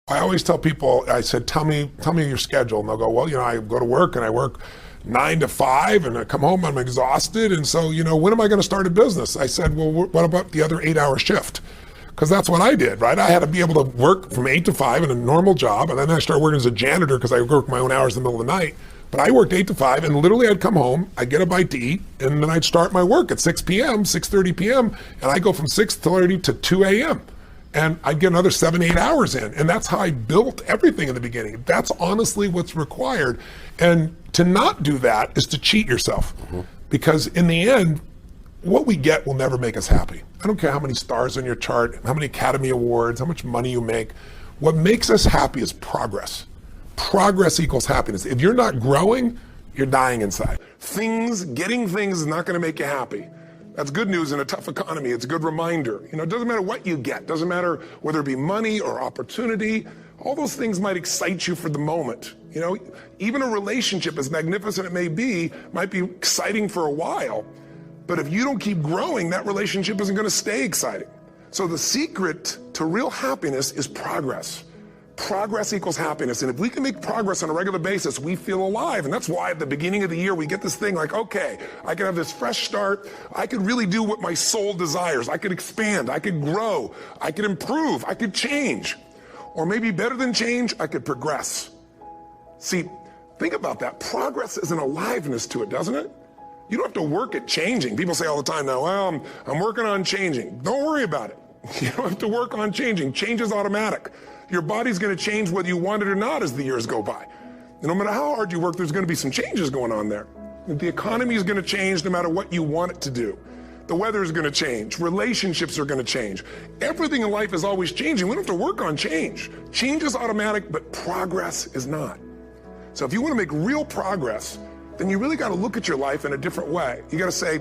I always tell people, I said, tell me your schedule. And they'll go, well, I go to work and I work 9 to 5 and I come home, I'm exhausted. And so, when am I going to start a business? I said, well, what about the other 8-hour shift? Because that's what I did, right? I had to be able to work from 8 to 5 in a normal job. And then I started working as a janitor because I worked my own hours in the middle of the night. But I worked 8 to 5 and literally I'd come home, I'd get a bite to eat, and then I'd start my work at 6 p.m., 6:30 p.m. And I go from 6:30 to 2 a.m. And I'd get another 7-8 hours in. And that's how I built everything in the beginning. That's honestly what's required. And to not do that is to cheat yourself. Because in the end, what we get will never make us happy. I don't care how many stars on your chart, how many Academy Awards, how much money you make. What makes us happy is progress. Progress equals happiness. If you're not growing, you're dying inside. Getting things is not going to make you happy. That's good news in a tough economy. It's a good reminder. It doesn't matter what you get. Doesn't matter whether it be money or opportunity. All those things might excite you for the moment. Even a relationship, as magnificent it may be, might be exciting for a while. But if you don't keep growing, that relationship isn't going to stay exciting. So the secret to real happiness is progress. Progress equals happiness. And if we can make progress on a regular basis, we feel alive. And that's why at the beginning of the year, we get this thing like, okay, I can have this fresh start. I could really do what my soul desires. I could expand. I could grow. I could improve. I could change. Or maybe better than change, I could progress. See, think about that. Progress is an aliveness to it, doesn't it? You don't have to work at changing. People say all the time now, well, I'm working on changing. Don't worry about it. You don't have to work on changing. Change is automatic. Your body's going to change whether you want it or not as the years go by. And no matter how hard you work, there's going to be some changes going on there. The economy is going to change no matter what you want it to do. The weather is going to change. Relationships are going to change. Everything in life is always changing. We don't have to work on change. Change is automatic, but progress is not. So if you want to make real progress, then you really got to look at your life in a different way. You got to say,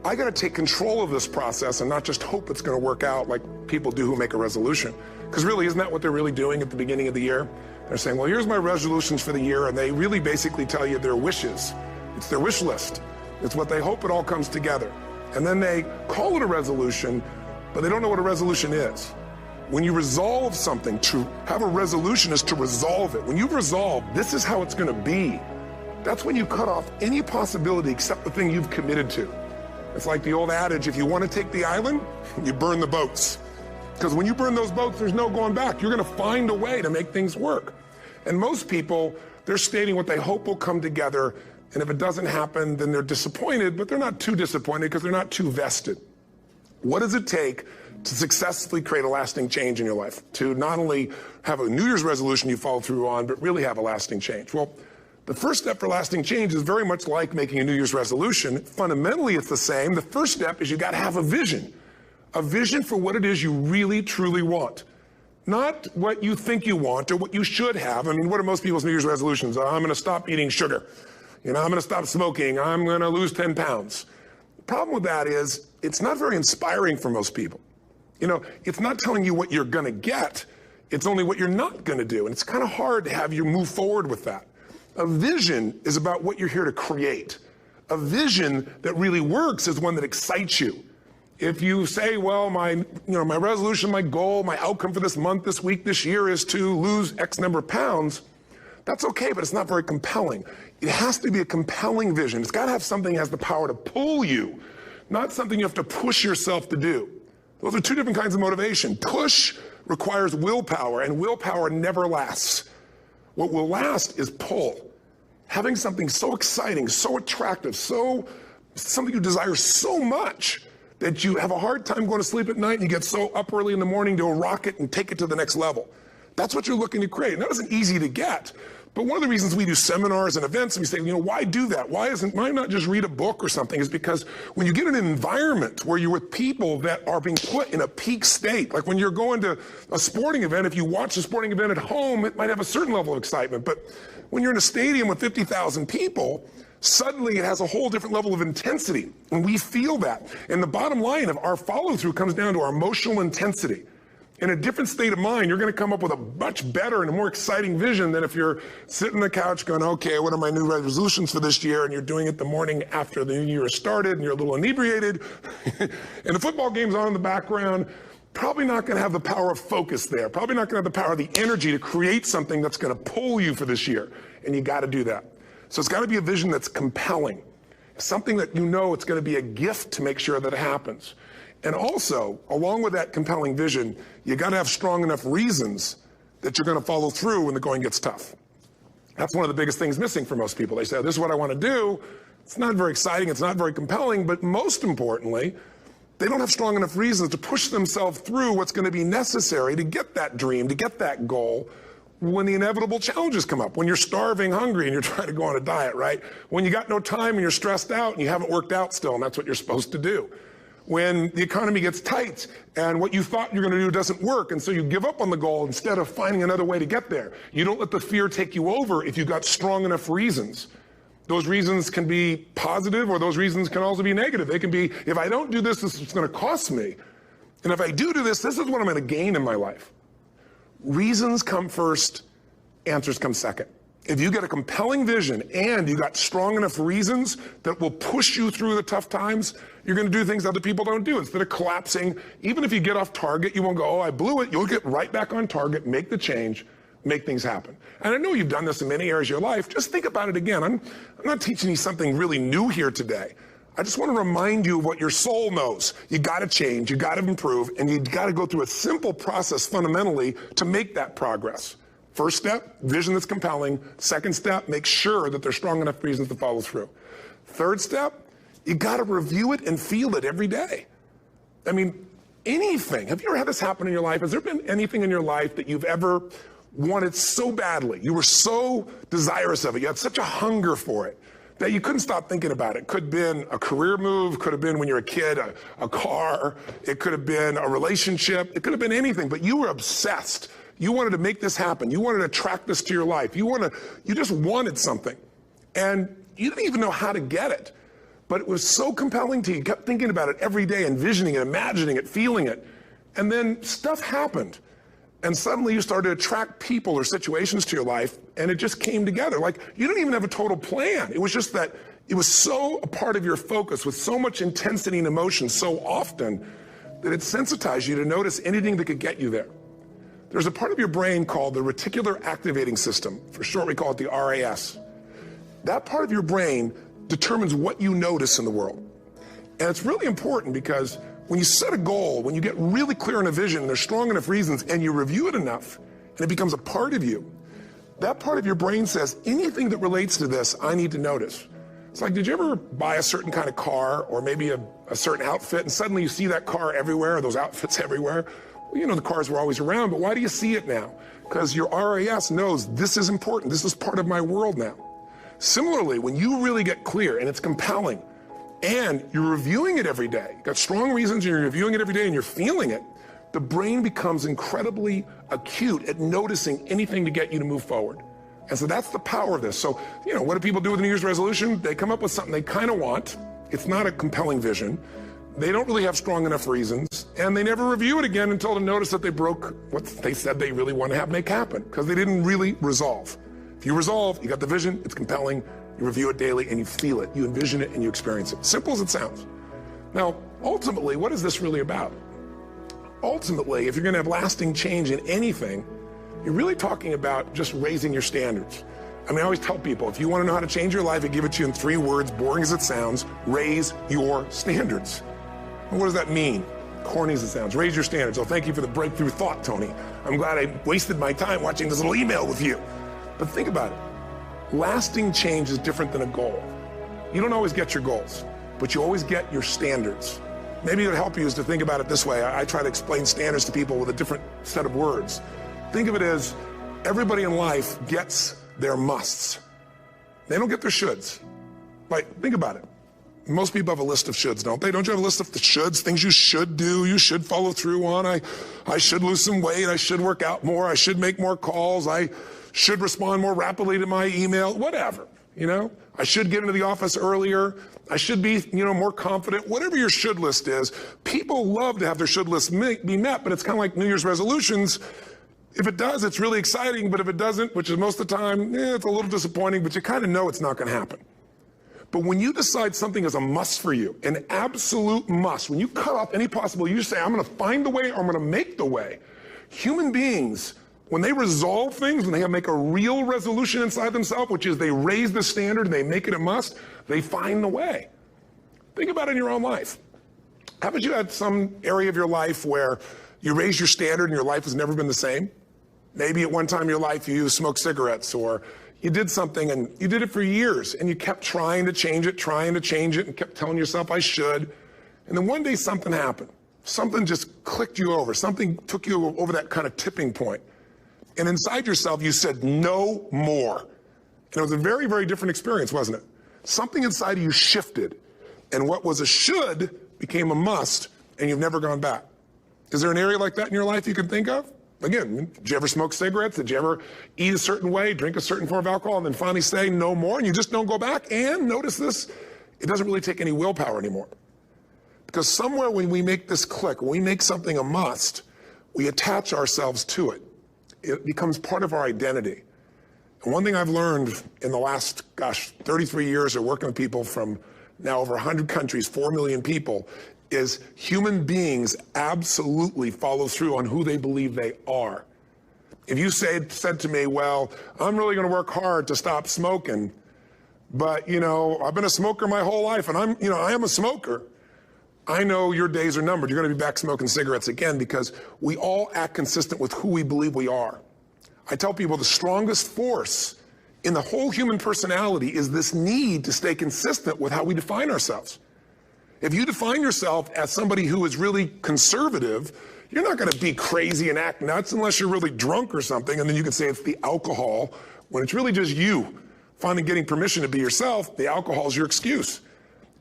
I got to take control of this process and not just hope it's going to work out like people do who make a resolution. Because really, isn't that what they're really doing at the beginning of the year? They're saying, well, here's my resolutions for the year, and they really basically tell you their wishes. It's their wish list. It's what they hope it all comes together. And then they call it a resolution, but they don't know what a resolution is. When you resolve something, to have a resolution is to resolve it. When you've resolved, this is how it's going to be. That's when you cut off any possibility except the thing you've committed to. It's like the old adage, if you want to take the island, you burn the boats. Because when you burn those boats, there's no going back. You're going to find a way to make things work. And most people, they're stating what they hope will come together. And if it doesn't happen, then they're disappointed, but they're not too disappointed because they're not too vested. What does it take to successfully create a lasting change in your life? To not only have a New Year's resolution you follow through on, but really have a lasting change? Well, the first step for lasting change is very much like making a New Year's resolution. Fundamentally, it's the same. The first step is you got to have a vision for what it is you really, truly want. Not what you think you want or what you should have. I mean, what are most people's New Year's resolutions? I'm going to stop eating sugar. I'm going to stop smoking. I'm going to lose 10 pounds. The problem with that is it's not very inspiring for most people. It's not telling you what you're going to get. It's only what you're not going to do. And it's kind of hard to have you move forward with that. A vision is about what you're here to create. A vision that really works is one that excites you. If you say, well, my resolution, my goal, my outcome for this month, this week, this year is to lose X number of pounds, that's okay, but it's not very compelling. It has to be a compelling vision. It's got to have something that has the power to pull you, not something you have to push yourself to do. Those are two different kinds of motivation. Push requires willpower, and willpower never lasts. What will last is pull. Having something so exciting, so attractive, something you desire so much that you have a hard time going to sleep at night and you get so up early in the morning to rock it and take it to the next level. That's what you're looking to create. And that isn't easy to get. But one of the reasons we do seminars and events and we say, why do that? Why not just read a book or something? Is because when you get in an environment where you're with people that are being put in a peak state, like when you're going to a sporting event, if you watch a sporting event at home, it might have a certain level of excitement. But when you're in a stadium with 50,000 people, suddenly it has a whole different level of intensity. And we feel that. And the bottom line of our follow-through comes down to our emotional intensity. In a different state of mind, you're going to come up with a much better and a more exciting vision than if you're sitting on the couch going, okay, what are my new resolutions for this year? And you're doing it the morning after the new year has started and you're a little inebriated and the football game's on in the background probably not going to have the power of focus there, probably not going to have the power of the energy to create something that's going to pull you for this year. And you got to do that. So it's got to be a vision that's compelling, something that you know it's going to be a gift to make sure that it happens. And also, along with that compelling vision, you got to have strong enough reasons that you're going to follow through when the going gets tough. That's one of the biggest things missing for most people. They say, this is what I want to do. It's not very exciting. It's not very compelling. But most importantly, they don't have strong enough reasons to push themselves through what's going to be necessary to get that dream, to get that goal when the inevitable challenges come up, when you're starving, hungry, and you're trying to go on a diet, right? When you got no time and you're stressed out and you haven't worked out still, and that's what you're supposed to do. When the economy gets tight and what you thought you're going to do doesn't work, and so you give up on the goal instead of finding another way to get there. You don't let the fear take you over if you've got strong enough reasons. Those reasons can be positive, or those reasons can also be negative. They can be, if I don't do this, this is going to cost me. And if I do this, this is what I'm going to gain in my life. Reasons come first, answers come second. If you get a compelling vision and you got strong enough reasons that will push you through the tough times, you're going to do things other people don't do. Instead of collapsing, even if you get off target, you won't go, oh, I blew it. You'll get right back on target, make the change, make things happen. And I know you've done this in many areas of your life. Just think about it again. I'm not teaching you something really new here today. I just want to remind you of what your soul knows. You got to change, you got to improve, and you got to go through a simple process fundamentally to make that progress. First step, vision that's compelling. Second step, make sure that there's strong enough reasons to follow through. Third step, you got to review it and feel it every day. I mean, anything. Have you ever had this happen in your life? Has there been anything in your life that you've ever wanted so badly? You were so desirous of it. You had such a hunger for it that you couldn't stop thinking about it. Could have been a career move, could have been when you were a kid, a car, it could have been a relationship, it could have been anything, but you were obsessed. You wanted to make this happen. You wanted to attract this to your life. You just wanted something. And you didn't even know how to get it. But it was so compelling to you. You kept thinking about it every day, envisioning it, imagining it, feeling it. And then stuff happened. And suddenly you started to attract people or situations to your life, and it just came together. Like, you didn't even have a total plan. It was just that it was so a part of your focus with so much intensity and emotion so often that it sensitized you to notice anything that could get you there. There's a part of your brain called the reticular activating system. For short, we call it the RAS. That part of your brain determines what you notice in the world. And it's really important because when you set a goal, when you get really clear on a vision, and there's strong enough reasons, and you review it enough, and it becomes a part of you, that part of your brain says, anything that relates to this, I need to notice. It's like, did you ever buy a certain kind of car or maybe a certain outfit, and suddenly you see that car everywhere, or those outfits everywhere? Well, you know, the cars were always around, but why do you see it now? Because your RAS knows this is important. This is part of my world now. Similarly, when you really get clear and it's compelling and you're reviewing it every day, you've got strong reasons, and you're reviewing it every day and you're feeling it, the brain becomes incredibly acute at noticing anything to get you to move forward. And so that's the power of this. So, you know, what do people do with a New Year's resolution? They come up with something they kind of want. It's not a compelling vision. They don't really have strong enough reasons, and they never review it again until they notice that they broke what they said they really want to have make happen, because they didn't really resolve. If you resolve, you got the vision, it's compelling, you review it daily, and you feel it, you envision it, and you experience it. Simple as it sounds. Now, ultimately, what is this really about? Ultimately, if you're going to have lasting change in anything, you're really talking about just raising your standards. I mean, I always tell people, if you want to know how to change your life, I give it to you in 3 words, boring as it sounds: raise your standards. And what does that mean? Corny as it sounds. Raise your standards. Oh, thank you for the breakthrough thought, Tony. I'm glad I wasted my time watching this little email with you. But think about it. Lasting change is different than a goal. You don't always get your goals, but you always get your standards. Maybe it would help you is to think about it this way. I try to explain standards to people with a different set of words. Think of it as everybody in life gets their musts. They don't get their shoulds. Like, think about it. Most people have a list of shoulds, don't they? Don't you have a list of the shoulds, things you should do, you should follow through on? I should lose some weight, I should work out more, I should make more calls, I should respond more rapidly to my email, whatever, you know? I should get into the office earlier, I should be, more confident. Whatever your should list is, people love to have their should list be met, but it's kind of like New Year's resolutions. If it does, it's really exciting, but if it doesn't, which is most of the time, it's a little disappointing, but you kind of know it's not going to happen. But when you decide something is a must for you, an absolute must, when you cut off any possible, you say, I'm going to find the way or I'm going to make the way. Human beings, when they resolve things, when they make a real resolution inside themselves, which is they raise the standard and they make it a must, they find the way. Think about it in your own life. Haven't you had some area of your life where you raised your standard and your life has never been the same? Maybe at one time in your life you smoked cigarettes, or you did something and you did it for years and you kept trying to change it, and kept telling yourself I should. And then one day something happened. Something just clicked you over. Something took you over that kind of tipping point. And inside yourself you said no more. And it was a very, very different experience, wasn't it? Something inside of you shifted. And what was a should became a must, and you've never gone back. Is there an area like that in your life you can think of? Again, did you ever smoke cigarettes? Did you ever eat a certain way, drink a certain form of alcohol, and then finally say no more, and you just don't go back? And notice this, it doesn't really take any willpower anymore. Because somewhere when we make this click, when we make something a must, we attach ourselves to it. It becomes part of our identity. And one thing I've learned in the last, 33 years of working with people from now over 100 countries, 4 million people, is human beings absolutely follow through on who they believe they are. If you said to me, well, I'm really going to work hard to stop smoking, but I've been a smoker my whole life and I am a smoker. I know your days are numbered. You're going to be back smoking cigarettes again, because we all act consistent with who we believe we are. I tell people the strongest force in the whole human personality is this need to stay consistent with how we define ourselves. If you define yourself as somebody who is really conservative, you're not going to be crazy and act nuts unless you're really drunk or something, and then you can say it's the alcohol, when it's really just you finally getting permission to be yourself. The alcohol is your excuse.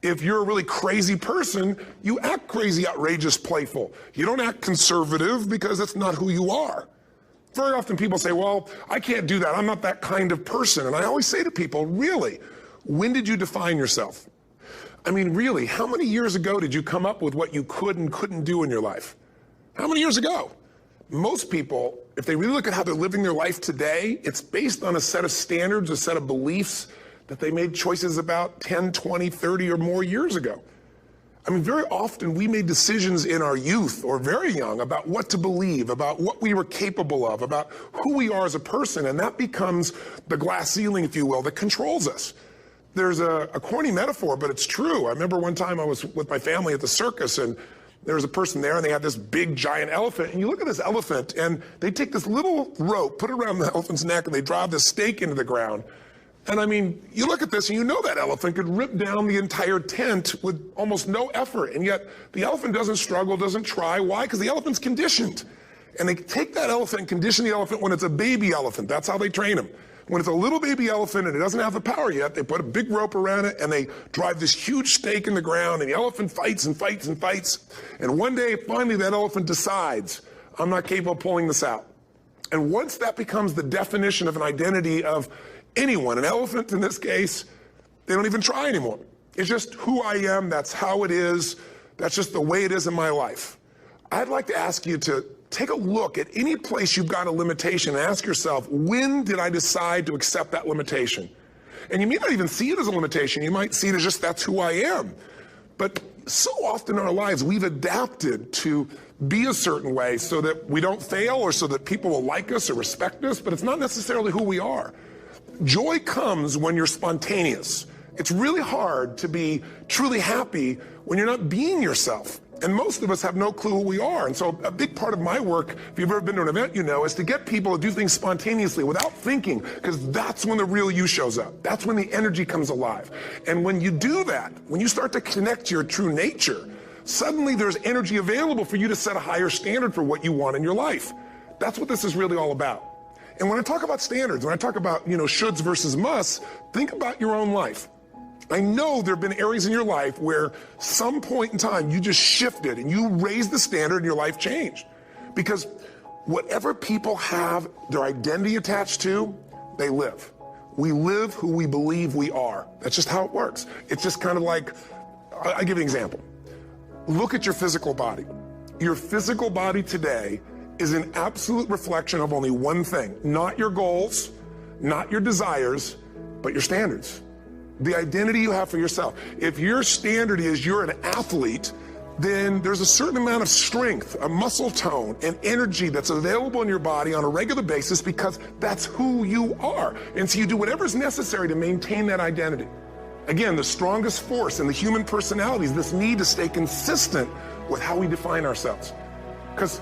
If you're a really crazy person, you act crazy, outrageous, playful. You don't act conservative because that's not who you are. Very often people say, well, I can't do that. I'm not that kind of person. And I always say to people, really, when did you define yourself? I mean, really, how many years ago did you come up with what you could and couldn't do in your life? How many years ago? Most people, if they really look at how they're living their life today, it's based on a set of standards, a set of beliefs that they made choices about 10, 20, 30 or more years ago. I mean, very often we made decisions in our youth or very young about what to believe, about what we were capable of, about who we are as a person, and that becomes the glass ceiling, if you will, that controls us. There's a corny metaphor, but it's true. I remember one time I was with my family at the circus, and there was a person there, and they had this big, giant elephant. And you look at this elephant, and they take this little rope, put it around the elephant's neck, and they drive this stake into the ground. And I mean, you look at this, and you know that elephant could rip down the entire tent with almost no effort. And yet, the elephant doesn't struggle, doesn't try. Why? Because the elephant's conditioned. And they take that elephant and condition the elephant when it's a baby elephant. That's how they train him. When it's a little baby elephant and it doesn't have the power yet, they put a big rope around it and they drive this huge stake in the ground, and the elephant fights and fights and fights. And one day, finally, that elephant decides, I'm not capable of pulling this out. And once that becomes the definition of an identity of anyone, an elephant in this case, they don't even try anymore. It's just who I am, that's how it is, that's just the way it is in my life. I'd like to ask you to take a look at any place you've got a limitation and ask yourself, when did I decide to accept that limitation? And you may not even see it as a limitation. You might see it as just that's who I am. But so often in our lives, we've adapted to be a certain way so that we don't fail or so that people will like us or respect us, but it's not necessarily who we are. Joy comes when you're spontaneous. It's really hard to be truly happy when you're not being yourself. And most of us have no clue who we are. And so a big part of my work, if you've ever been to an event, is to get people to do things spontaneously without thinking, because that's when the real you shows up. That's when the energy comes alive. And when you do that, when you start to connect to your true nature, suddenly there's energy available for you to set a higher standard for what you want in your life. That's what this is really all about. And when I talk about standards, when I talk about, shoulds versus musts, think about your own life. I know there have been areas in your life where some point in time you just shifted and you raised the standard and your life changed. Because whatever people have their identity attached to, they live. We live who we believe we are. That's just how it works. It's just kind of like, I'll give you an example. Look at your physical body. Your physical body today is an absolute reflection of only one thing, not your goals, not your desires, but your standards. The identity you have for yourself. If your standard is you're an athlete, then there's a certain amount of strength, a muscle tone, and energy that's available in your body on a regular basis because that's who you are. And so you do whatever's necessary to maintain that identity. Again, the strongest force in the human personality is this need to stay consistent with how we define ourselves. Because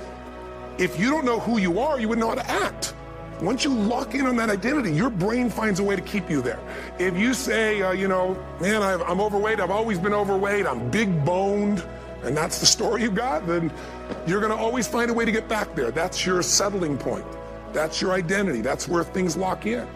if you don't know who you are, you wouldn't know how to act. Once you lock in on that identity, your brain finds a way to keep you there. If you say, man, I'm overweight, I've always been overweight, I'm big boned, and that's the story you got, then you're gonna always find a way to get back there. That's your settling point. That's your identity. That's where things lock in.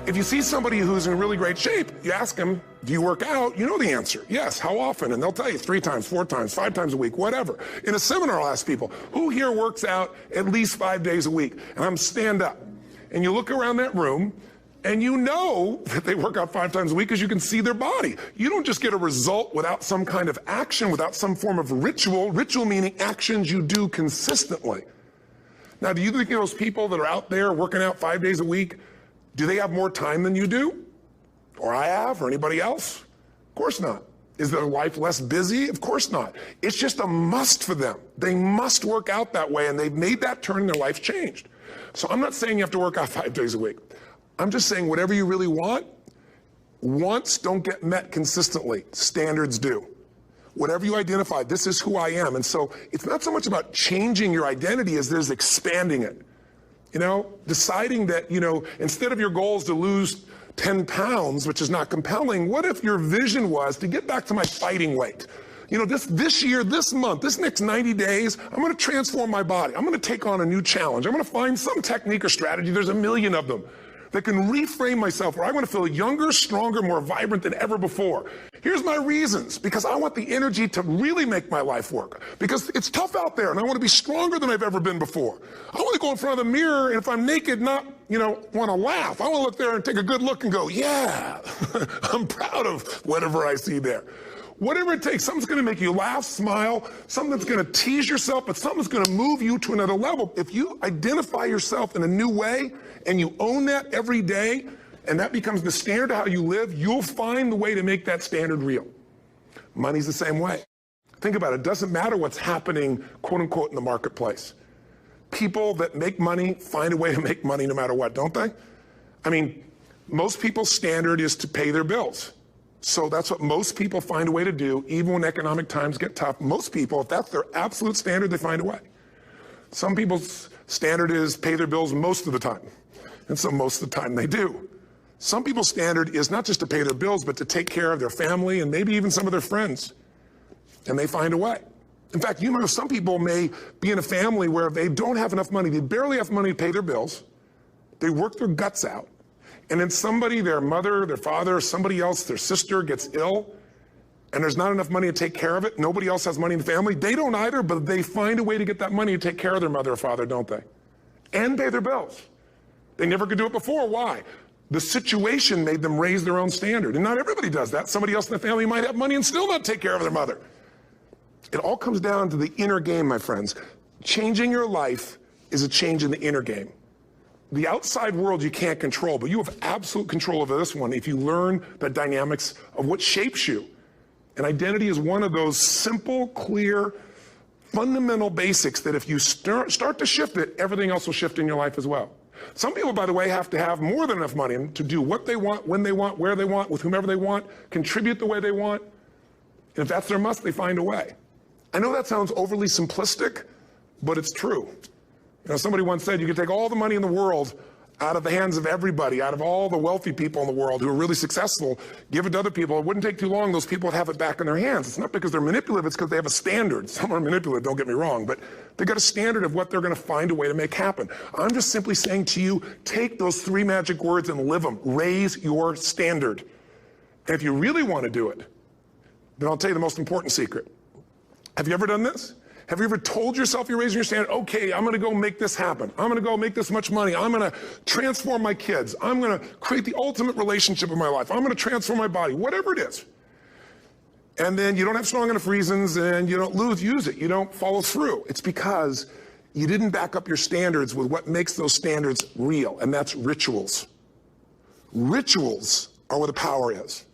If you see somebody who's in really great shape, you ask them, do you work out? You know the answer. Yes, how often? And they'll tell you 3 times, 4 times, 5 times a week, whatever. In a seminar, I'll ask people, who here works out at least 5 days a week? And I'm stand up. And you look around that room, and you know that they work out 5 times a week because you can see their body. You don't just get a result without some kind of action, without some form of ritual. Ritual meaning actions you do consistently. Now, do you think those people that are out there working out 5 days a week, do they have more time than you do? Or I have, or anybody else? Of course not. Is their life less busy? Of course not. It's just a must for them. They must work out that way, and they've made that turn and their life's changed. So I'm not saying you have to work out 5 days a week. I'm just saying whatever you really want, wants don't get met consistently. Standards do. Whatever you identify, this is who I am. And so it's not so much about changing your identity as it is expanding it. Deciding that, instead of your goal is to lose 10 pounds, which is not compelling, what if your vision was to get back to my fighting weight? This year, this month, this next 90 days, I'm going to transform my body. I'm going to take on a new challenge. I'm going to find some technique or strategy, there's a million of them, that can reframe myself where I want to feel younger, stronger, more vibrant than ever before. Here's my reasons. Because I want the energy to really make my life work. Because it's tough out there, and I want to be stronger than I've ever been before. I want to go in front of the mirror, and if I'm naked, not, want to laugh. I want to look there and take a good look and go, yeah, I'm proud of whatever I see there. Whatever it takes, something's going to make you laugh, smile, something that's going to tease yourself, but something's going to move you to another level. If you identify yourself in a new way and you own that every day, and that becomes the standard of how you live, you'll find the way to make that standard real. Money's the same way. Think about it. It doesn't matter what's happening, quote unquote, in the marketplace. People that make money find a way to make money no matter what, don't they? I mean, most people's standard is to pay their bills. So that's what most people find a way to do, even when economic times get tough. Most people, if that's their absolute standard, they find a way. Some people's standard is pay their bills most of the time. And so most of the time they do. Some people's standard is not just to pay their bills, but to take care of their family and maybe even some of their friends. And they find a way. In fact, some people may be in a family where they don't have enough money. They barely have money to pay their bills. They work their guts out. And then somebody, their mother, their father, somebody else, their sister gets ill, and there's not enough money to take care of it. Nobody else has money in the family. They don't either, but they find a way to get that money to take care of their mother or father, don't they? And pay their bills. They never could do it before. Why? The situation made them raise their own standard. And not everybody does that. Somebody else in the family might have money and still not take care of their mother. It all comes down to the inner game, my friends. Changing your life is a change in the inner game. The outside world you can't control, but you have absolute control over this one if you learn the dynamics of what shapes you. And identity is one of those simple, clear, fundamental basics that if you start to shift it, everything else will shift in your life as well. Some people, by the way, have to have more than enough money to do what they want, when they want, where they want, with whomever they want, contribute the way they want. And if that's their must, they find a way. I know that sounds overly simplistic, but it's true. Somebody once said you could take all the money in the world out of the hands of everybody, out of all the wealthy people in the world who are really successful, give it to other people. It wouldn't take too long. Those people would have it back in their hands. It's not because they're manipulative. It's because they have a standard. Some are manipulative, don't get me wrong, but they got a standard of what they're going to find a way to make happen. I'm just simply saying to you, take those 3 magic words and live them. Raise your standard. And if you really want to do it, then I'll tell you the most important secret. Have you ever done this? Have you ever told yourself you're raising your standard? Okay, I'm going to go make this happen. I'm going to go make this much money. I'm going to transform my kids. I'm going to create the ultimate relationship in my life. I'm going to transform my body, whatever it is. And then you don't have strong enough reasons and you don't use it. You don't follow through. It's because you didn't back up your standards with what makes those standards real, and that's rituals. Rituals are where the power is.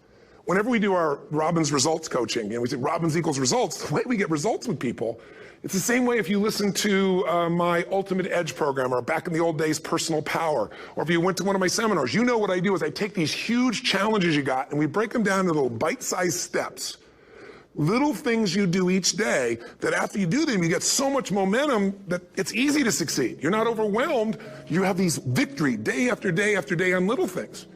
Whenever we do our Robbins results coaching, and we say Robbins equals results, the way we get results with people, it's the same way if you listen to my Ultimate Edge program, or back in the old days, Personal Power, or if you went to one of my seminars. You know what I do is I take these huge challenges you got and we break them down into little bite-sized steps. Little things you do each day that after you do them, you get so much momentum that it's easy to succeed. You're not overwhelmed. You have these victory day after day after day on little things.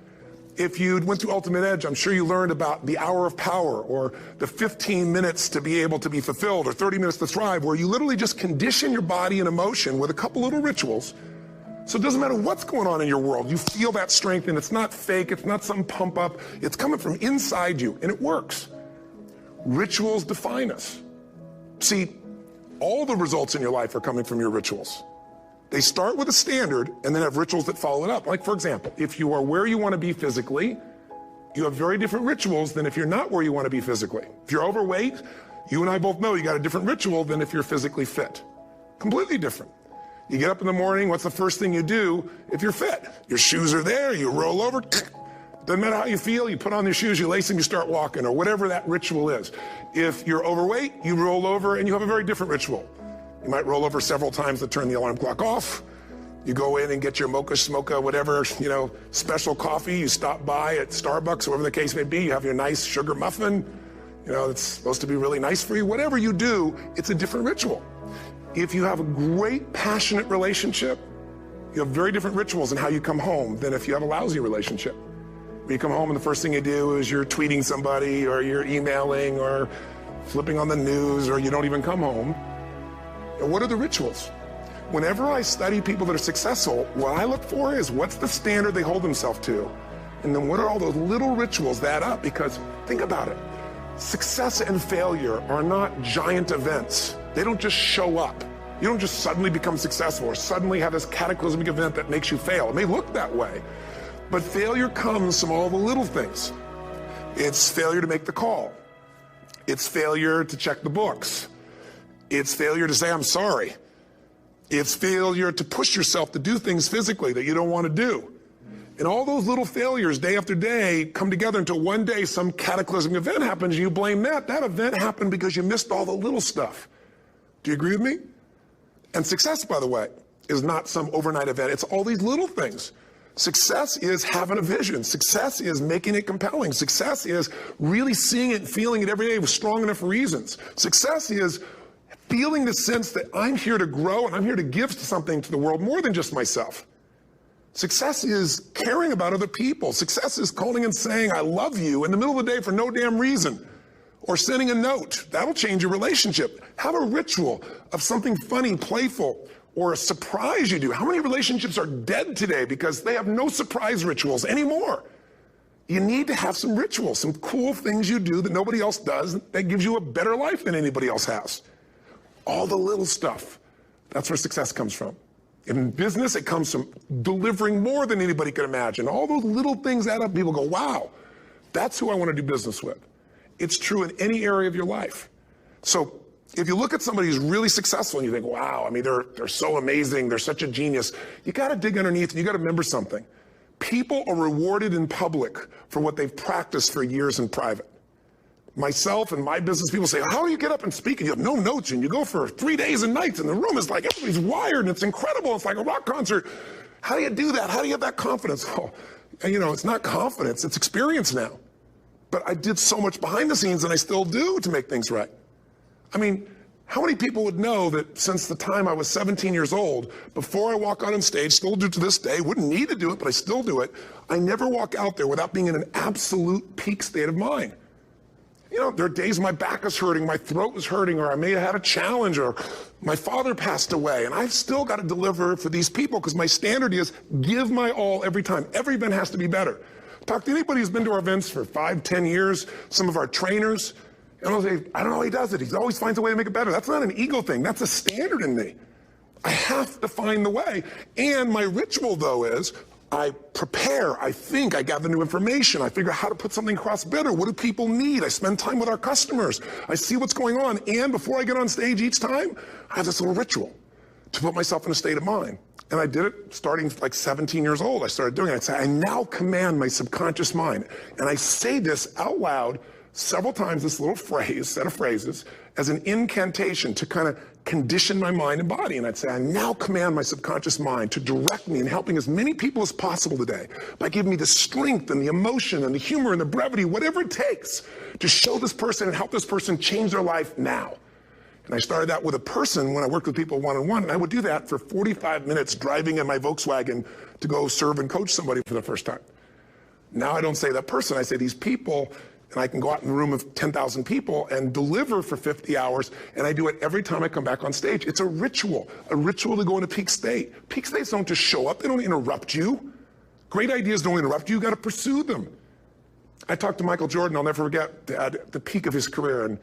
If you went to Ultimate Edge, I'm sure you learned about the hour of power, or the 15 minutes to be able to be fulfilled, or 30 minutes to thrive, where you literally just condition your body and emotion with a couple little rituals. So it doesn't matter what's going on in your world. You feel that strength, and it's not fake. It's not some pump up. It's coming from inside you, and it works. Rituals define us. See, all the results in your life are coming from your rituals. They start with a standard and then have rituals that follow it up. Like, for example, if you are where you want to be physically, you have very different rituals than if you're not where you want to be physically. If you're overweight, you and I both know you got a different ritual than if you're physically fit. Completely different. You get up in the morning, what's the first thing you do if you're fit? Your shoes are there, you roll over, doesn't matter how you feel, you put on your shoes, you lace them, you start walking, or whatever that ritual is. If you're overweight, you roll over and you have a very different ritual. You might roll over several times to turn the alarm clock off. You go in and get your mocha, smocha, whatever, special coffee. You stop by at Starbucks, whatever the case may be. You have your nice sugar muffin. It's supposed to be really nice for you. Whatever you do, it's a different ritual. If you have a great, passionate relationship, you have very different rituals in how you come home than if you have a lousy relationship. When you come home and the first thing you do is you're tweeting somebody, or you're emailing, or flipping on the news, or you don't even come home. What are the rituals? Whenever I study people that are successful, what I look for is what's the standard they hold themselves to? And then what are all those little rituals that add up? Because think about it. Success and failure are not giant events. They don't just show up. You don't just suddenly become successful or suddenly have this cataclysmic event that makes you fail. It may look that way, but failure comes from all the little things. It's failure to make the call. It's failure to check the books. It's failure to say, I'm sorry. It's failure to push yourself to do things physically that you don't want to do. And all those little failures day after day come together until one day some cataclysmic event happens and you blame that. That event happened because you missed all the little stuff. Do you agree with me? And success, by the way, is not some overnight event. It's all these little things. Success is having a vision. Success is making it compelling. Success is really seeing it and feeling it every day with strong enough reasons. Success is feeling the sense that I'm here to grow and I'm here to give something to the world more than just myself. Success is caring about other people. Success is calling and saying, I love you in the middle of the day for no damn reason. Or sending a note. That'll change your relationship. Have a ritual of something funny, playful, or a surprise you do. How many relationships are dead today because they have no surprise rituals anymore? You need to have some rituals, some cool things you do that nobody else does that gives you a better life than anybody else has. All the little stuff. That's where success comes from. In business, it comes from delivering more than anybody could imagine. All those little things add up. People go, wow, that's who I want to do business with. It's true in any area of your life. So if you look at somebody who's really successful and you think, wow, they're so amazing, they're such a genius, you got to dig underneath and you got to remember something. People are rewarded in public for what they've practiced for years in private. Myself and my business people say, how do you get up and speak? And you have no notes and you go for 3 days and nights and the room is like, everybody's wired and it's incredible. It's like a rock concert. How do you do that? How do you have that confidence? Oh, it's not confidence, it's experience now. But I did so much behind the scenes and I still do to make things right. How many people would know that since the time I was 17 years old, before I walk out on stage, still do to this day, wouldn't need to do it, but I still do it, I never walk out there without being in an absolute peak state of mind. There are days my back is hurting, my throat is hurting, or I may have had a challenge, or my father passed away, and I've still got to deliver for these people because my standard is give my all every time. Every event has to be better. Talk to anybody who's been to our events for 5, 10 years, some of our trainers, and I'll say, I don't know how he does it. He always finds a way to make it better. That's not an ego thing. That's a standard in me. I have to find the way. And my ritual, though, is I prepare, I think, I gather new information, I figure out how to put something across better. What do people need? I spend time with our customers. I see what's going on. And before I get on stage each time, I have this little ritual to put myself in a state of mind. And I did it starting like 17 years old. I started doing it. I'd say, I now command my subconscious mind. And I say this out loud several times, this little phrase, set of phrases, as an incantation to kind of condition my mind and body. And I'd say, I now command my subconscious mind to direct me in helping as many people as possible today by giving me the strength and the emotion and the humor and the brevity, whatever it takes to show this person and help this person change their life now. And I started that with a person when I worked with people one-on-one, and I would do that for 45 minutes driving in my Volkswagen to go serve and coach somebody for the first time. Now I don't say that person, I say these people, and I can go out in a room of 10,000 people and deliver for 50 hours, and I do it every time I come back on stage. It's a ritual to go into peak state. Peak states don't just show up, they don't interrupt you. Great ideas don't interrupt you, you gotta pursue them. I talked to Michael Jordan, I'll never forget, at the peak of his career, and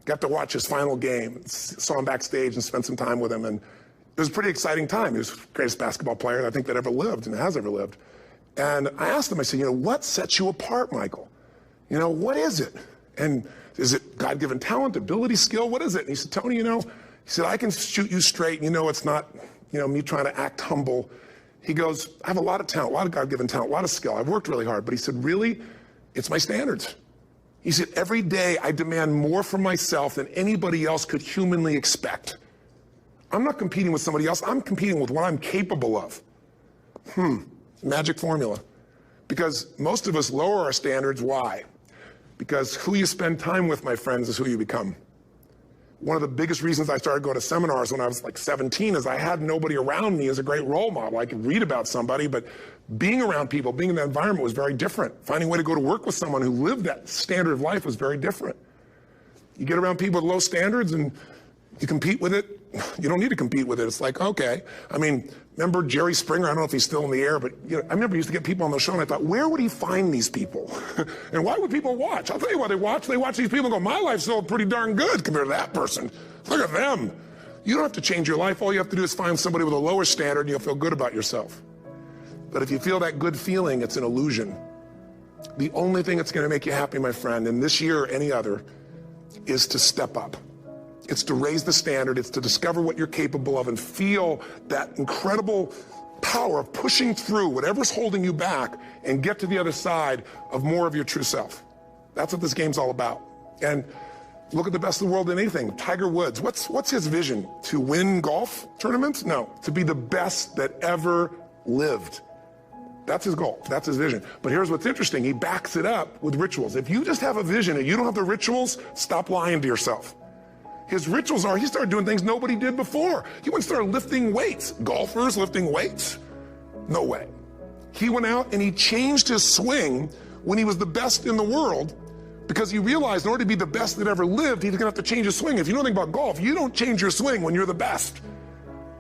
got to watch his final game, saw him backstage and spent some time with him, and it was a pretty exciting time. He was the greatest basketball player I think that ever lived and has ever lived. And I asked him, I said, what sets you apart, Michael? What is it? And is it God-given talent, ability, skill? What is it? And he said, Tony, he said, I can shoot you straight. It's not, me trying to act humble. He goes, I have a lot of talent, a lot of God-given talent, a lot of skill. I've worked really hard. But he said, really, it's my standards. He said, every day I demand more from myself than anybody else could humanly expect. I'm not competing with somebody else. I'm competing with what I'm capable of. Magic formula. Because most of us lower our standards. Why? Because who you spend time with, my friends, is who you become. One of the biggest reasons I started going to seminars when I was like 17 is I had nobody around me as a great role model. I could read about somebody, but being around people, being in that environment was very different. Finding a way to go to work with someone who lived that standard of life was very different. You get around people with low standards and you compete with it. You don't need to compete with it. It's like, okay. Remember Jerry Springer? I don't know if he's still in the air, but I remember he used to get people on the show and I thought, where would he find these people? And why would people watch? I'll tell you why they watch. They watch these people and go, my life's still pretty darn good compared to that person. Look at them. You don't have to change your life. All you have to do is find somebody with a lower standard and you'll feel good about yourself. But if you feel that good feeling, it's an illusion. The only thing that's going to make you happy, my friend, in this year or any other, is to step up. It's to raise the standard. It's to discover what you're capable of and feel that incredible power of pushing through whatever's holding you back and get to the other side of more of your true self. That's what this game's all about. And look at the best of the world in anything. Tiger Woods, what's his vision? To win golf tournaments? No, to be the best that ever lived. That's his goal. That's his vision. But here's what's interesting. He backs it up with rituals. If you just have a vision and you don't have the rituals, stop lying to yourself. His rituals are, he started doing things nobody did before. He went and started lifting weights. Golfers lifting weights? No way. He went out and he changed his swing when he was the best in the world because he realized in order to be the best that ever lived, he's gonna have to change his swing. If you know anything about golf, you don't change your swing when you're the best.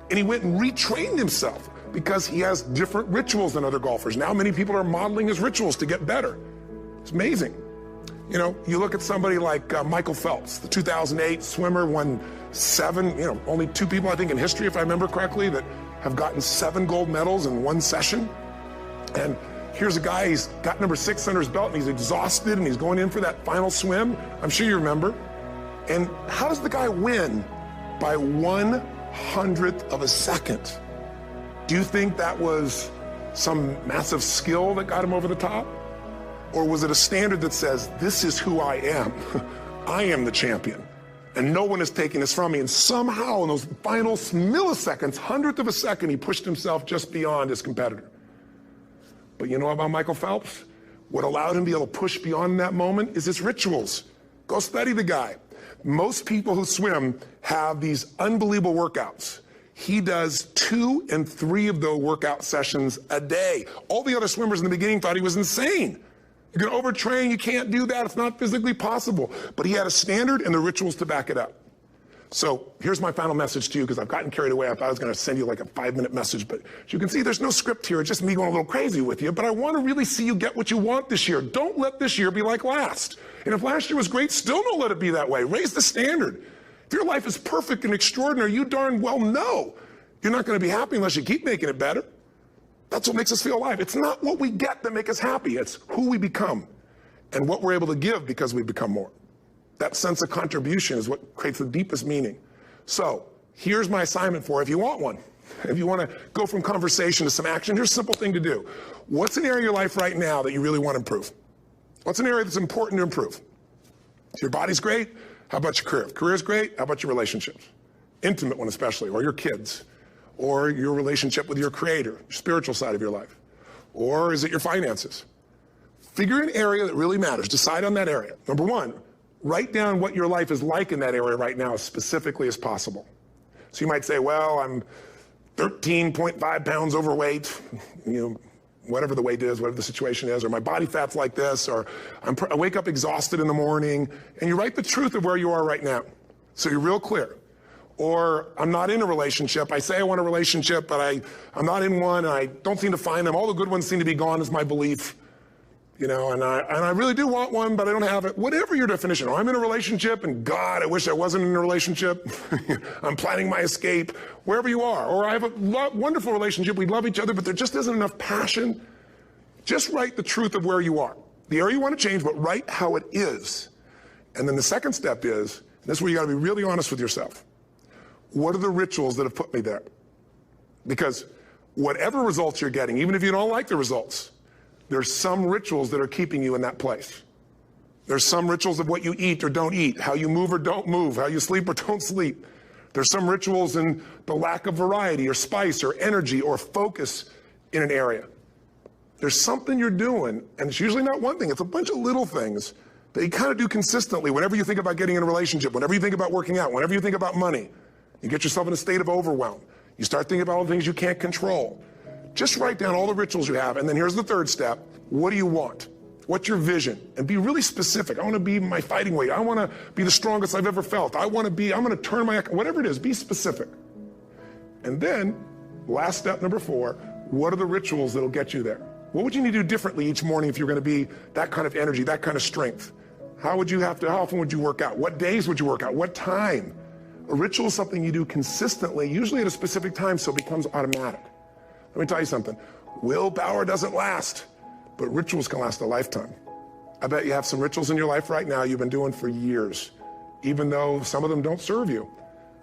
And he went and retrained himself because he has different rituals than other golfers. Now many people are modeling his rituals to get better. It's amazing. You look at somebody like Michael Phelps, the 2008 swimmer, won 7, only 2 people, I think, in history, if I remember correctly, that have gotten 7 gold medals in one session. And here's a guy, he's got number 6 under his belt, and he's exhausted, and he's going in for that final swim. I'm sure you remember. And how does the guy win? By 1/100th of a second. Do you think that was some massive skill that got him over the top? Or was it a standard that says, this is who I am? I am the champion. And no one is taking this from me. And somehow in those final milliseconds, 100th of a second, he pushed himself just beyond his competitor. But you know about Michael Phelps? What allowed him to be able to push beyond that moment is his rituals. Go study the guy. Most people who swim have these unbelievable workouts. He does 2 and 3 of those workout sessions a day. All the other swimmers in the beginning thought he was insane. You're going to overtrain, you can't do that, it's not physically possible. But he had a standard and the rituals to back it up. So here's my final message to you, because I've gotten carried away. I thought I was going to send you like a 5-minute message, but as you can see, there's no script here. It's just me going a little crazy with you, but I want to really see you get what you want this year. Don't let this year be like last. And if last year was great, still don't let it be that way. Raise the standard. If your life is perfect and extraordinary, you darn well know you're not going to be happy unless you keep making it better. That's what makes us feel alive. It's not what we get that makes us happy. It's who we become and what we're able to give because we become more. That sense of contribution is what creates the deepest meaning. So here's my assignment for you if you want one. If you want to go from conversation to some action, here's a simple thing to do. What's an area of your life right now that you really want to improve? What's an area that's important to improve? Your body's great. How about your career? Career's great. How about your relationships? Intimate one especially, or your kids, or your relationship with your creator, your spiritual side of your life. Or is it your finances? Figure an area that really matters. Decide on that area. Number one, write down what your life is like in that area right now as specifically as possible. So you might say, well, I'm 13.5 pounds overweight, whatever the weight is, whatever the situation is, or my body fat's like this, or I wake up exhausted in the morning, and you write the truth of where you are right now. So you're real clear. Or I'm not in a relationship. I say I want a relationship, but I'm not in one, and I don't seem to find them. All the good ones seem to be gone is my belief. And I really do want one, but I don't have it. Whatever your definition. Or I'm in a relationship, and God, I wish I wasn't in a relationship. I'm planning my escape. Wherever you are. Or I have a wonderful relationship. We love each other, but there just isn't enough passion. Just write the truth of where you are. The area you want to change, but write how it is. And then the second step is, and this is where you got to be really honest with yourself. What are the rituals that have put me there? Because whatever results you're getting, even if you don't like the results, there's some rituals that are keeping you in that place. There's some rituals of what you eat or don't eat, how you move or don't move, how you sleep or don't sleep. There's some rituals in the lack of variety or spice or energy or focus in an area. There's something you're doing, and it's usually not one thing, it's a bunch of little things that you kind of do consistently whenever you think about getting in a relationship, whenever you think about working out, whenever you think about money. You get yourself in a state of overwhelm. You start thinking about all the things you can't control. Just write down all the rituals you have, and then here's the third step. What do you want? What's your vision? And be really specific. I want to be my fighting weight. I want to be the strongest I've ever felt. I'm going to turn whatever it is, be specific. And then, last step number 4, what are the rituals that'll get you there? What would you need to do differently each morning if you're going to be that kind of energy, that kind of strength? How often would you work out? What days would you work out? What time? A ritual is something you do consistently, usually at a specific time, so it becomes automatic. Let me tell you something. Willpower doesn't last, but rituals can last a lifetime. I bet you have some rituals in your life right now you've been doing for years, even though some of them don't serve you.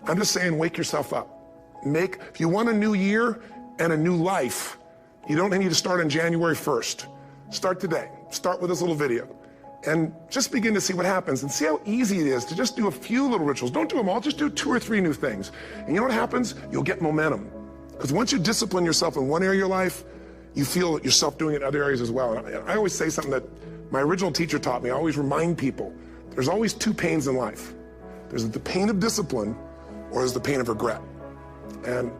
I'm just saying, wake yourself up. If you want a new year and a new life, you don't need to start on January 1st. Start today. Start with this little video. And just begin to see what happens and see how easy it is to just do a few little rituals. Don't do them all, just do 2 or 3 new things. And you know what happens? You'll get momentum. Because once you discipline yourself in one area of your life, you feel yourself doing it in other areas as well. And I always say something that my original teacher taught me. I always remind people, there's always 2 pains in life. There's the pain of discipline, or there's the pain of regret. And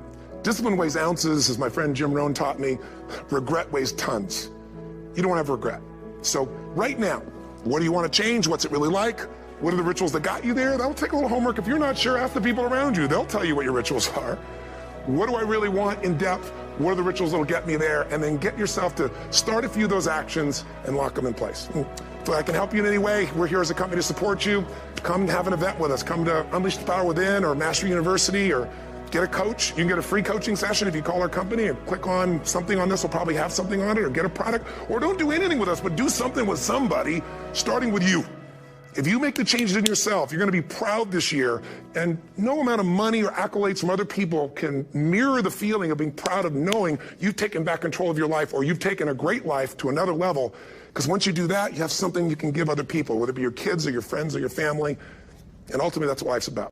discipline weighs ounces, as my friend Jim Rohn taught me. Regret weighs tons. You don't want to have regret. So right now, what do you want to change? What's it really like? What are the rituals that got you there? That'll take a little homework. If you're not sure, ask the people around you. They'll tell you what your rituals are. What do I really want in depth? What are the rituals that'll get me there? And then get yourself to start a few of those actions and lock them in place. If I can help you in any way, we're here as a company to support you. Come have an event with us. Come to Unleash the Power Within or Mastery University, or get a coach. You can get a free coaching session if you call our company and click on something on this. Will probably have something on it, or get a product. Or don't do anything with us, but do something with somebody, starting with you. If you make the changes in yourself, you're going to be proud this year, and no amount of money or accolades from other people can mirror the feeling of being proud of knowing you've taken back control of your life, or you've taken a great life to another level. Because once you do that, you have something you can give other people, whether it be your kids or your friends or your family, and ultimately that's what life's about.